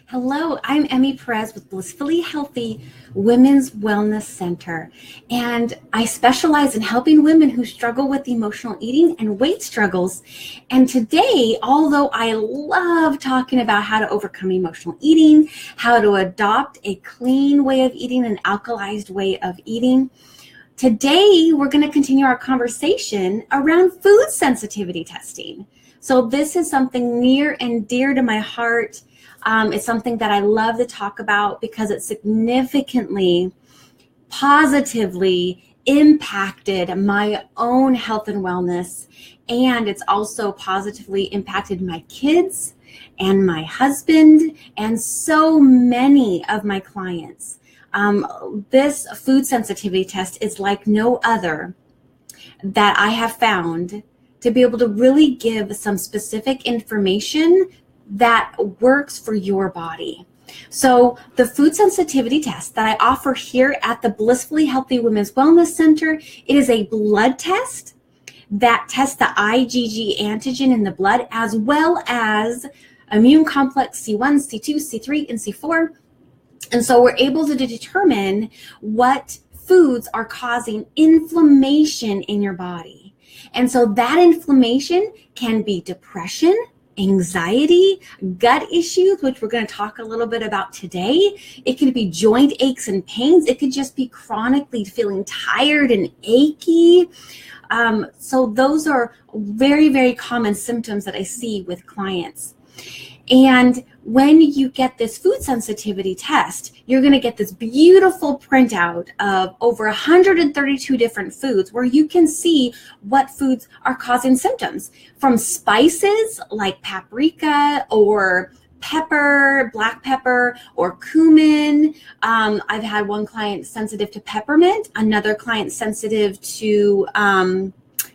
Hello, I'm Emmy Perez with Blissfully Healthy Women's Wellness Center, and I specialize in helping women who struggle with emotional eating and weight struggles. And today, although I love talking about how to overcome emotional eating, how to adopt a clean way of eating, an alkalized way of eating, today we're going to continue our conversation around food sensitivity testing. So this is something near and dear to my heart. It's something that I love to talk about because it significantly, positively impacted my own health and wellness. And it's also positively impacted my kids and my husband and so many of my clients. This food sensitivity test is like no other that I have found to be able to really give some specific information that works for your body. So the food sensitivity test that I offer here at the Blissfully Healthy Women's Wellness Center, it is a blood test that tests the IgG antigen in the blood as well as immune complex C1, C2, C3, and C4. And so we're able to determine what foods are causing inflammation in your body. And so that inflammation can be depression, anxiety, gut issues, which we're going to talk a little bit about today. It could be joint aches and pains. It could just be chronically feeling tired and achy. So those are very, very common symptoms that I see with clients. And when you get this food sensitivity test, you're going to get this beautiful printout of over 132 different foods where you can see what foods are causing symptoms, from spices like paprika or pepper, black pepper, or cumin. I've had one client sensitive to peppermint, another client sensitive to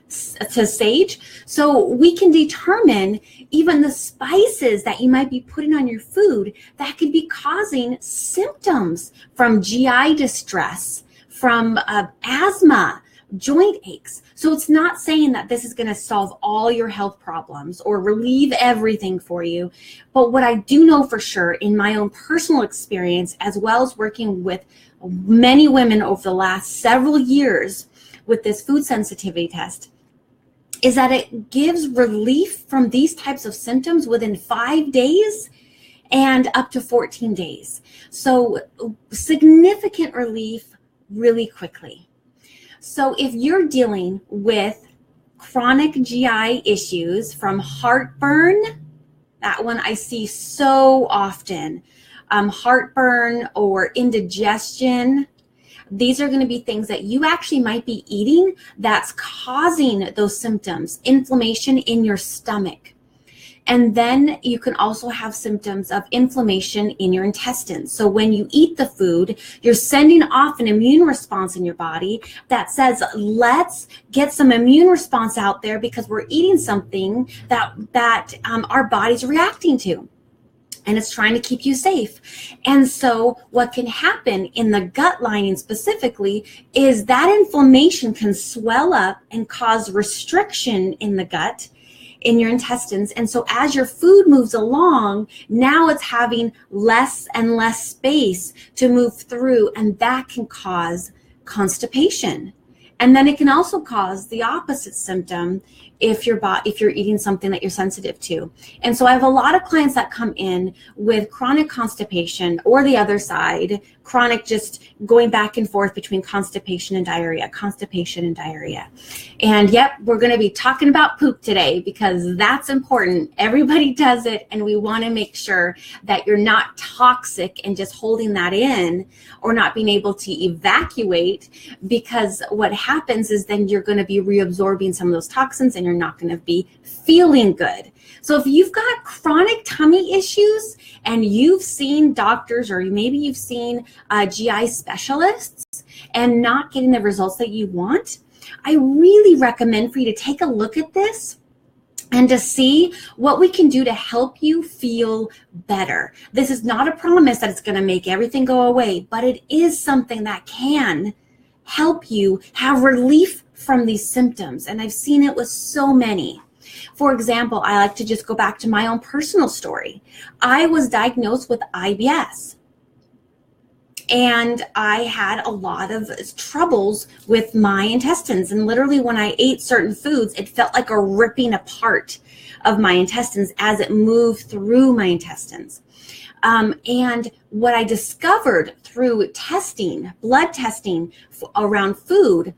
sage. So we can determine even the spices that you might be putting on your food that could be causing symptoms from GI distress, from asthma, joint aches. So it's not saying that this is going to solve all your health problems or relieve everything for you. But what I do know for sure in my own personal experience, as well as working with many women over the last several years with this food sensitivity test, is that it gives relief from these types of symptoms within 5 days and up to 14 days. So significant relief really quickly. So if you're dealing with chronic GI issues, from heartburn, that one I see so often, heartburn or indigestion, these are going to be things that you actually might be eating that's causing those symptoms, inflammation in your stomach. And then you can also have symptoms of inflammation in your intestines. So when you eat the food, you're sending off an immune response in your body that says, let's get some immune response out there because we're eating something that our body's reacting to. And it's trying to keep you safe. And so what can happen in the gut lining specifically is that inflammation can swell up and cause restriction in the gut, in your intestines. And so as your food moves along, now it's having less and less space to move through, and that can cause constipation. And then it can also cause the opposite symptom if you're eating something that you're sensitive to. And so I have a lot of clients that come in with chronic constipation, or the other side, chronic just going back and forth between constipation and diarrhea, constipation and diarrhea. And yep, we're going to be talking about poop today because that's important. Everybody does it, and we want to make sure that you're not toxic and just holding that in or not being able to evacuate, because what happens is then you're going to be reabsorbing some of those toxins and you're not going to be feeling good. So if you've got chronic tummy issues and you've seen doctors, or maybe you've seen GI specialists and not getting the results that you want, I really recommend for you to take a look at this and to see what we can do to help you feel better. This is not a promise that it's going to make everything go away, but it is something that can help you have relief from these symptoms. And I've seen it with so many. For example, I like to just go back to my own personal story. I was diagnosed with IBS. And I had a lot of troubles with my intestines. And literally when I ate certain foods, it felt like a ripping apart of my intestines as it moved through my intestines. And what I discovered through testing, blood testing around food,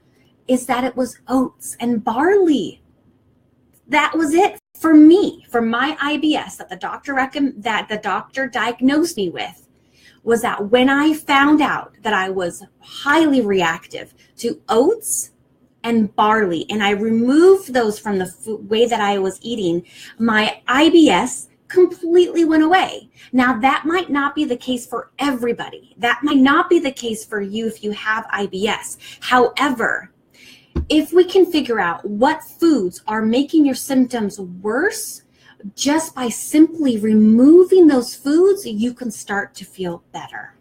is that it was oats and barley. That was it for me, for my IBS that the doctor diagnosed me with. Was that when I found out that I was highly reactive to oats and barley, and I removed those from the way that I was eating, my IBS completely went away. Now, that might not be the case for everybody. That might not be the case for you if you have IBS. However, if we can figure out what foods are making your symptoms worse, just by simply removing those foods, you can start to feel better.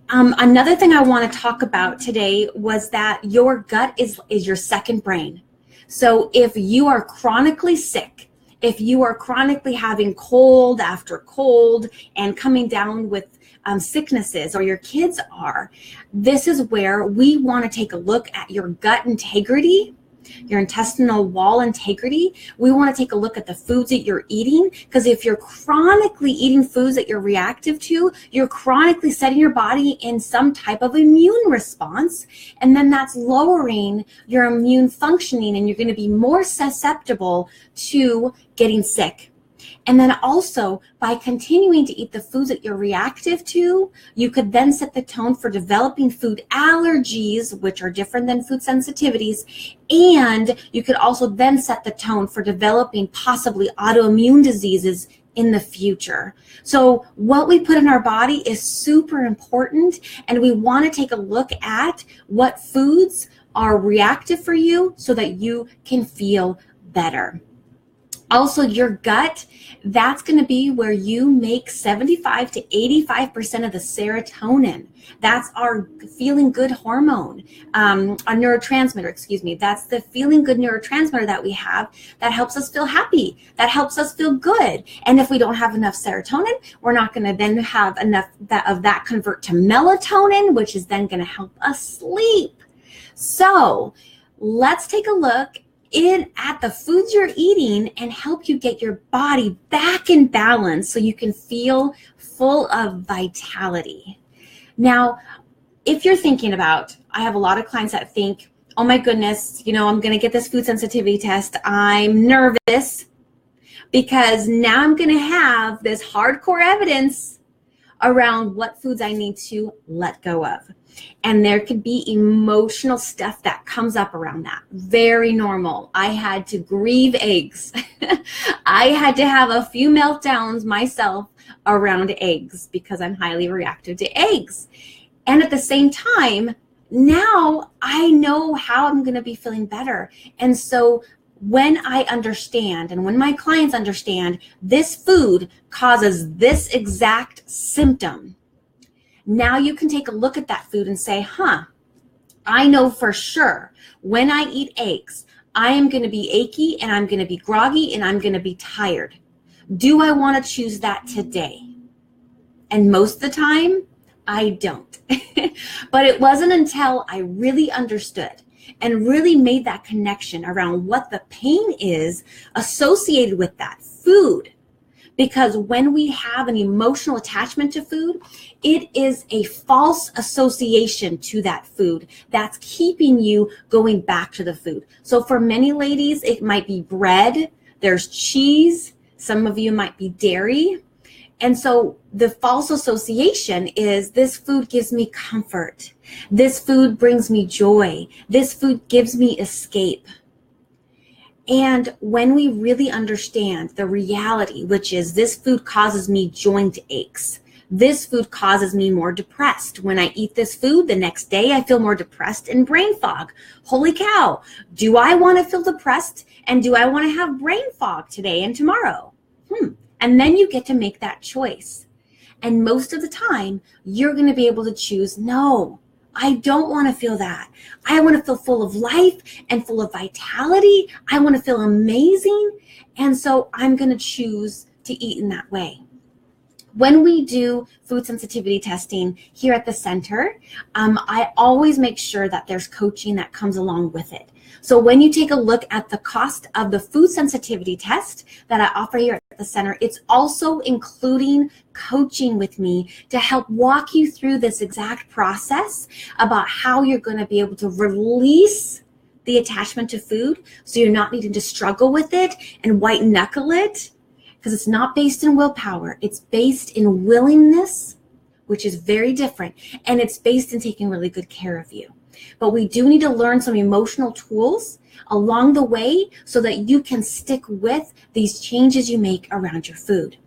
Another thing I want to talk about today was that your gut is your second brain. So if you are chronically sick, if you are chronically having cold after cold and coming down with sicknesses, or your kids are, this is where we want to take a look at your gut integrity, your intestinal wall integrity. We want to take a look at the foods that you're eating, because if you're chronically eating foods that you're reactive to, you're chronically setting your body in some type of immune response, and then that's lowering your immune functioning, and you're going to be more susceptible to getting sick. And then also, by continuing to eat the foods that you're reactive to, you could then set the tone for developing food allergies, which are different than food sensitivities. And you could also then set the tone for developing possibly autoimmune diseases in the future. So what we put in our body is super important, and we want to take a look at what foods are reactive for you so that you can feel better. Also, your gut, that's going to be where you make 75 to 85% of the serotonin. That's our feeling good hormone, a neurotransmitter, excuse me. That's the feeling good neurotransmitter that we have that helps us feel happy, that helps us feel good. And if we don't have enough serotonin, we're not going to then have enough of that convert to melatonin, which is then going to help us sleep. So let's take a look at the foods you're eating and help you get your body back in balance so you can feel full of vitality. Now, if you're thinking about, I have a lot of clients that think, oh my goodness, I'm going to get this food sensitivity test. I'm nervous because now I'm going to have this hardcore evidence around what foods I need to let go of. And there could be emotional stuff that comes up around that. Very normal. I had to grieve eggs. I had to have a few meltdowns myself around eggs because I'm highly reactive to eggs. And at the same time, now I know how I'm going to be feeling better. And so when I understand, and when my clients understand, this food causes this exact symptom, now you can take a look at that food and say, I know for sure when I eat eggs, I am going to be achy and I'm going to be groggy and I'm going to be tired. Do I want to choose that today? And most of the time, I don't. But it wasn't until I really understood and really made that connection around what the pain is associated with that food. Because when we have an emotional attachment to food, it is a false association to that food that's keeping you going back to the food. So for many ladies, it might be bread, there's cheese, some of you might be dairy. And so the false association is this food gives me comfort. This food brings me joy. This food gives me escape. And when we really understand the reality, which is this food causes me joint aches, this food causes me more depressed. When I eat this food, the next day I feel more depressed and brain fog. Holy cow, do I want to feel depressed? And do I want to have brain fog today and tomorrow? And then you get to make that choice. And most of the time, you're going to be able to choose, no, I don't want to feel that. I want to feel full of life and full of vitality. I want to feel amazing. And so I'm going to choose to eat in that way. When we do food sensitivity testing here at the center, I always make sure that there's coaching that comes along with it. So when you take a look at the cost of the food sensitivity test that I offer here at the center, it's also including coaching with me to help walk you through this exact process about how you're going to be able to release the attachment to food so you're not needing to struggle with it and white knuckle it. Because it's not based in willpower, it's based in willingness, which is very different, and it's based in taking really good care of you. But we do need to learn some emotional tools along the way so that you can stick with these changes you make around your food.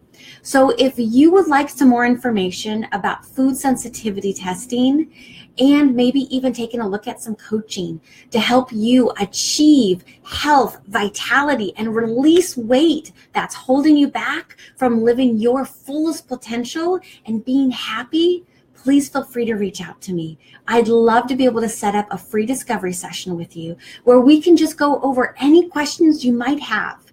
So if you would like some more information about food sensitivity testing and maybe even taking a look at some coaching to help you achieve health, vitality, and release weight that's holding you back from living your fullest potential and being happy, please feel free to reach out to me. I'd love to be able to set up a free discovery session with you where we can just go over any questions you might have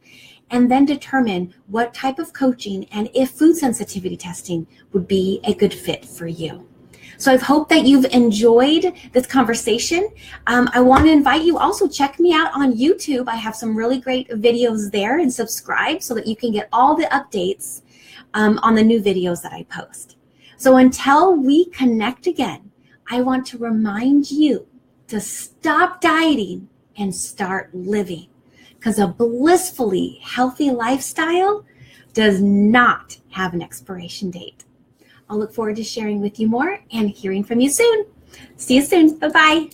and then determine what type of coaching and if food sensitivity testing would be a good fit for you. So I hope that you've enjoyed this conversation. I want to invite you also check me out on YouTube. I have some really great videos there, and subscribe so that you can get all the updates on the new videos that I post. So until we connect again, I want to remind you to stop dieting and start living, because a blissfully healthy lifestyle does not have an expiration date. I'll look forward to sharing with you more and hearing from you soon. See you soon. Bye-bye.